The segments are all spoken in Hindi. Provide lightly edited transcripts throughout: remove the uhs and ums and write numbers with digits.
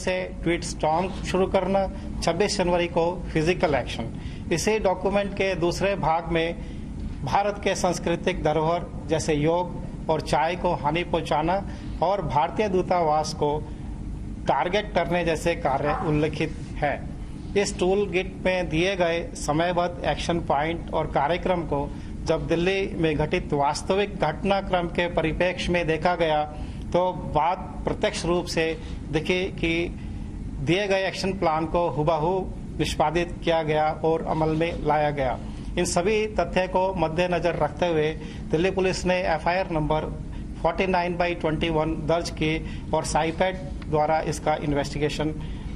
से ट्वीट स्टॉर्म शुरू करना, 26 जनवरी को फिजिकल एक्शन। इसी डॉक्यूमेंट के दूसरे भाग में भारत के सांस्कृतिक धरोहर जैसे योग और चाय को हानि पहुंचाना और भारतीय दूतावास को टारगेट करने जैसे कार्य उल्लिखित है। इस टूल किट में दिए गए समयबद्ध एक्शन पॉइंट और कार्यक्रम को जब दिल्ली में घटित वास्तविक घटनाक्रम के परिप्रेक्ष्य में देखा गया तो बात प्रत्यक्ष रूप से दिखी कि दिए गए एक्शन प्लान को हुबहू निष्पादित किया गया और अमल में लाया गया। इन सभी तथ्य को मद्देनजर रखते हुए दिल्ली पुलिस ने एफआईआर नंबर 49/21 दर्ज की और साइपैड द्वारा इसका इन्वेस्टिगेशन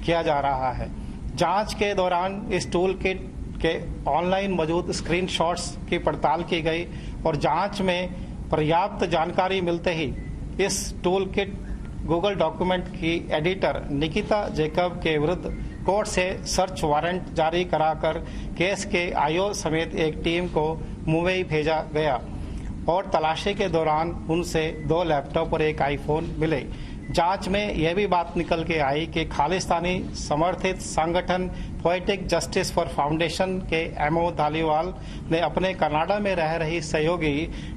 किया जा रहा है। जांच के दौरान इस टूल किट के ऑनलाइन मौजूद स्क्रीनशॉट्स की पड़ताल की गई और जांच में पर्याप्त जानकारी मिलते ही इस टूल किट गूगल डॉक्यूमेंट की एडिटर निकिता जैकब के विरुद्ध कोर्ट से सर्च वारंट जारी कराकर केस के आईओ समेत एक टीम को मुंबई भेजा गया और तलाशी के दौरान उनसे 2 लैपटॉप और एक आईफोन मिले। जांच में यह भी बात निकल के आई कि खालिस्तानी समर्थित संगठन पोएटिक जस्टिस फॉर फाउंडेशन के एमओ धालीवाल ने अपने कनाडा में रह रही सहयोगी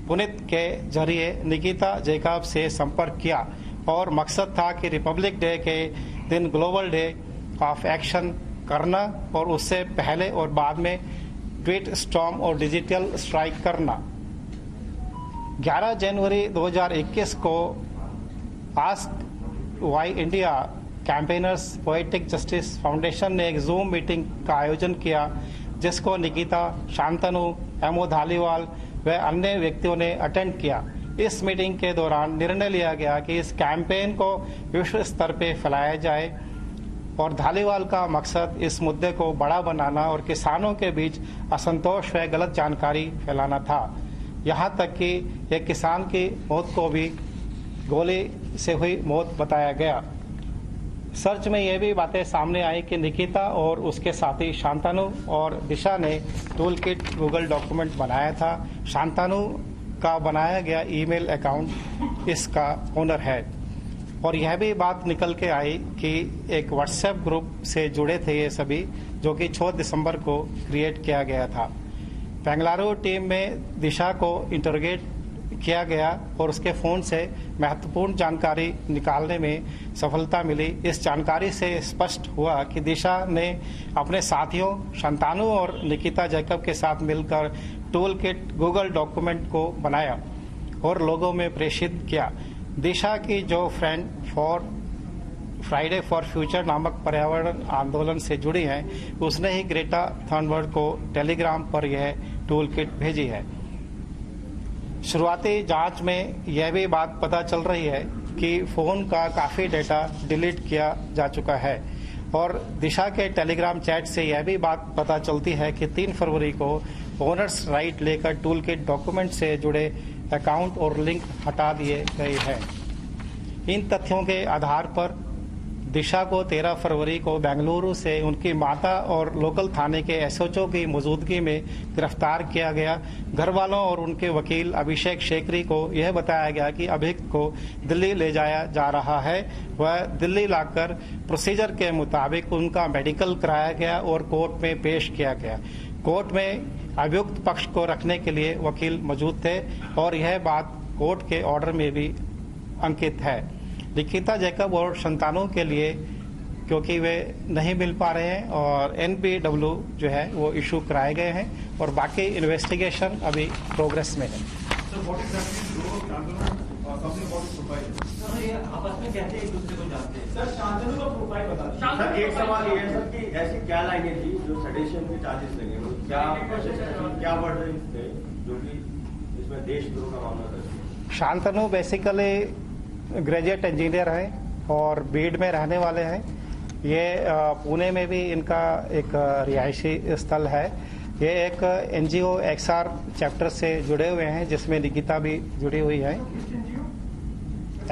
पुनीत के जरिए निकिता जैकब से संपर्क किया और मकसद था कि रिपब्लिक डे के दिन ग्लोबल डे ऑफ एक्शन करना और उससे पहले और बाद में ट्वीट स्टॉर्म और डिजिटल स्ट्राइक करना। 11 जनवरी 2021 को ask why India campaigners poetic justice foundation ने एक जूम मीटिंग का आयोजन किया जिसको निकिता, शांतनु, एमओ धालीवाल व अन्य व्यक्तियों ने अटेंड किया। इस मीटिंग के दौरान निर्णय लिया गया कि इस कैंपेन को विश्व स्तर पर फैलाया जाए और धालीवाल का मकसद इस मुद्दे को बड़ा बनाना और किसानों के बीच असंतोष व गलत जानकारी फैलाना था। यहाँ तक कि एक किसान की मौत को भी गोली से हुई मौत बताया गया। सर्च में यह भी बातें सामने आई कि निकिता और उसके साथी शांतनु और दिशा ने टूल किट गूगल डॉक्यूमेंट बनाया था। शांतनु का बनाया गया ईमेल अकाउंट इसका ओनर है और यह भी बात निकल के आई कि एक व्हाट्सएप ग्रुप से जुड़े थे ये सभी, जो कि 6 दिसंबर को क्रिएट किया गया था। बेंगलुरु टीम में दिशा को इंटरोगेट किया गया और उसके फ़ोन से महत्वपूर्ण जानकारी निकालने में सफलता मिली। इस जानकारी से स्पष्ट हुआ कि दिशा ने अपने साथियों शांतनु और निकिता जैकब के साथ मिलकर टूल किट गूगल डॉक्यूमेंट को बनाया और लोगों में प्रेषित किया। दिशा की जो फ्रेंड फ्राइडे फॉर फ्यूचर नामक पर्यावरण आंदोलन से जुड़ी हैं, उसने ही ग्रेटा थनबर्ग को टेलीग्राम पर यह टूल किट भेजी है। शुरुआती जांच में यह भी बात पता चल रही है कि फोन का काफ़ी डेटा डिलीट किया जा चुका है और दिशा के टेलीग्राम चैट से यह भी बात पता चलती है कि 3 फरवरी को ओनर्स राइट लेकर टूल किट डॉक्यूमेंट से जुड़े अकाउंट और लिंक हटा दिए गए हैं। इन तथ्यों के आधार पर दिशा को 13 फरवरी को बेंगलुरु से उनकी माता और लोकल थाने के एसएचओ की मौजूदगी में गिरफ्तार किया गया। घर वालों और उनके वकील अभिषेक शेखरी को यह बताया गया कि अभियुक्त को दिल्ली ले जाया जा रहा है। वह दिल्ली लाकर प्रोसीजर के मुताबिक उनका मेडिकल कराया गया और कोर्ट में पेश किया गया। कोर्ट में अभियुक्त पक्ष को रखने के लिए वकील मौजूद थे और यह बात कोर्ट के ऑर्डर में भी अंकित है। निकिता जैकब और शांतनु के लिए क्योंकि वे नहीं मिल पा रहे हैं और NPW जो है वो इशू कराए गए हैं और बाकी इन्वेस्टिगेशन अभी प्रोग्रेस में है। सर एक सवाल ये है सर कि ऐसी क्या लाइनें थी जो सेडेशन के चार्जेस लगे, क्या वर्ड थे जो कि इसमें देशद्रोह का मामला था? शांतनु बेसिकली ग्रेजुएट इंजीनियर हैं और बीड में रहने वाले हैं। ये पुणे में भी इनका एक रिहायशी स्थल है। ये एक NGO XR चैप्टर से जुड़े हुए हैं जिसमें निकिता भी जुड़ी हुई है।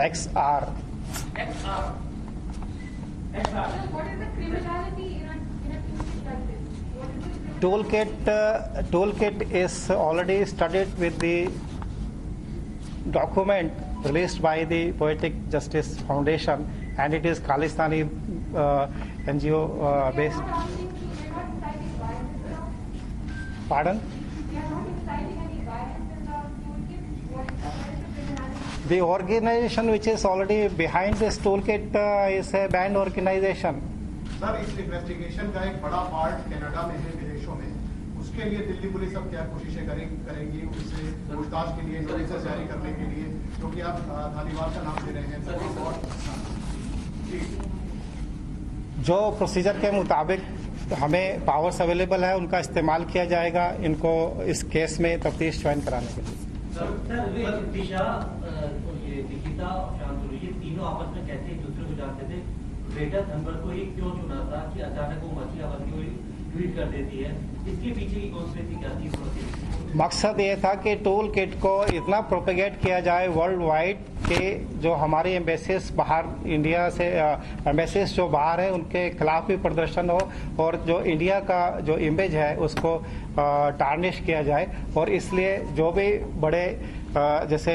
XR toolkit is already studied with the document released by the Poetic Justice Foundation and it is Khalistani NGO based. Pardon? The organization which is already behind this toolkit is a banned organization. Sir, इस इन्वेस्टिगेशन का एक बड़ा पार्ट कनाडा में है, विदेशों में. उसके लिए दिल्ली पुलिस अब क्या कोशिशें करेगी उससे पूछताछ के लिए, नोटिस जारी करने के लिए, क्योंकि आप धालीवाल का नाम ले रहे हैं. जो प्रोसीजर के मुताबिक हमें पावर्स अवेलेबल है उनका इस्तेमाल किया जाएगा इनको इस केस में तफ्तीश ज्वाइन कराने के लिए. दिशा और ये निकिता और शांतनु ये तीनों आपस में कैसे एक दूसरे को जानते थे? ग्रेटा थनबर्ग को ये क्यों चुना था कि अचानक वो मछलियां बन के ट्वीट कर देती है? इसके पीछे की कॉन्स्पिरेसी क्या थी? मकसद ये था कि टूल किट को इतना प्रोपेगेट किया जाए वर्ल्ड वाइड कि जो हमारी एम्बेसीज बाहर इंडिया से एम्बेसीज जो बाहर है उनके खिलाफ भी प्रदर्शन हो और जो इंडिया का जो इमेज है उसको टार्निश किया जाए. और इसलिए जो भी बड़े जैसे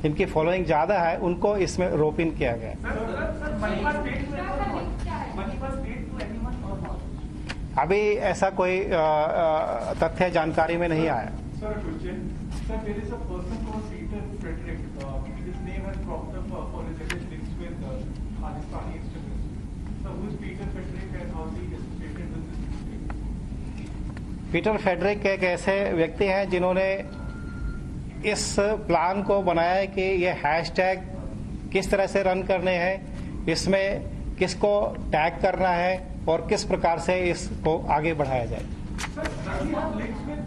इनकी फॉलोइंग ज़्यादा है उनको इसमें रोप इन किया गया. अभी ऐसा कोई तथ्य जानकारी में नहीं आया. Sir, a question. Sir, there is a person called Peter Frederick. His name has cropped up for his alleged links with Khalistani extremists. So, who is Peter Frederick and how is he associated with this mistake? Peter Frederick एक ऐसे व्यक्ति हैं जिन्होंने इस प्लान को बनाया है कि ये हैशटैग किस तरह से रन करने हैं, इसमें किसको टैग करना है और किस प्रकार से इसको आगे बढ़ाया जाए. Sir, does he have links with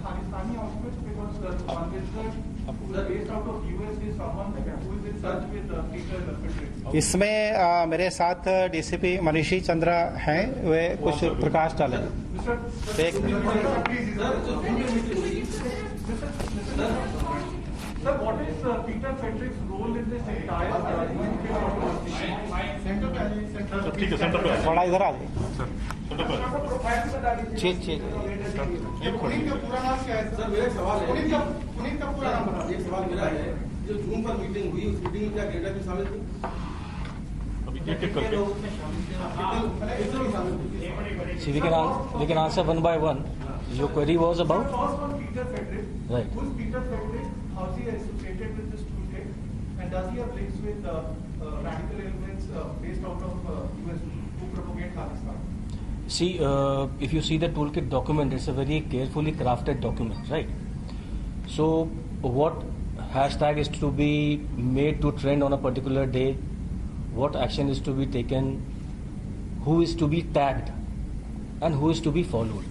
Khalistani outfits? Because one is based out of US is someone who is in touch with Peter Frederick. इसमें मेरे साथ डीसीपी मनीषी चंद्रा हैं, वे कुछ प्रकाश डालें. Sir, what is Peter Frederick's role in this entire थोड़ा इधर आ जाए. जी जी पुनीत का पूरा नाम क्या है सर? मेरा सवाल है, पुनीत का पूरा नाम बता. एक सवाल मेरा है, जो जूम पर मीटिंग हुई उस मीटिंग में क्या ग्रेटा भी शामिल थी? See, we can answer one by one. Your query was about? First one, Peter Frederick. Right. Who is Peter Frederick? How is he associated with this toolkit? And does he have links with radical elements based out of US who propagate Khalistan? See, if you see the toolkit document, it's a very carefully crafted document, right? So, what hashtag is to be made to trend on a particular day? What action is to be taken? Who is to be tagged? And who is to be followed?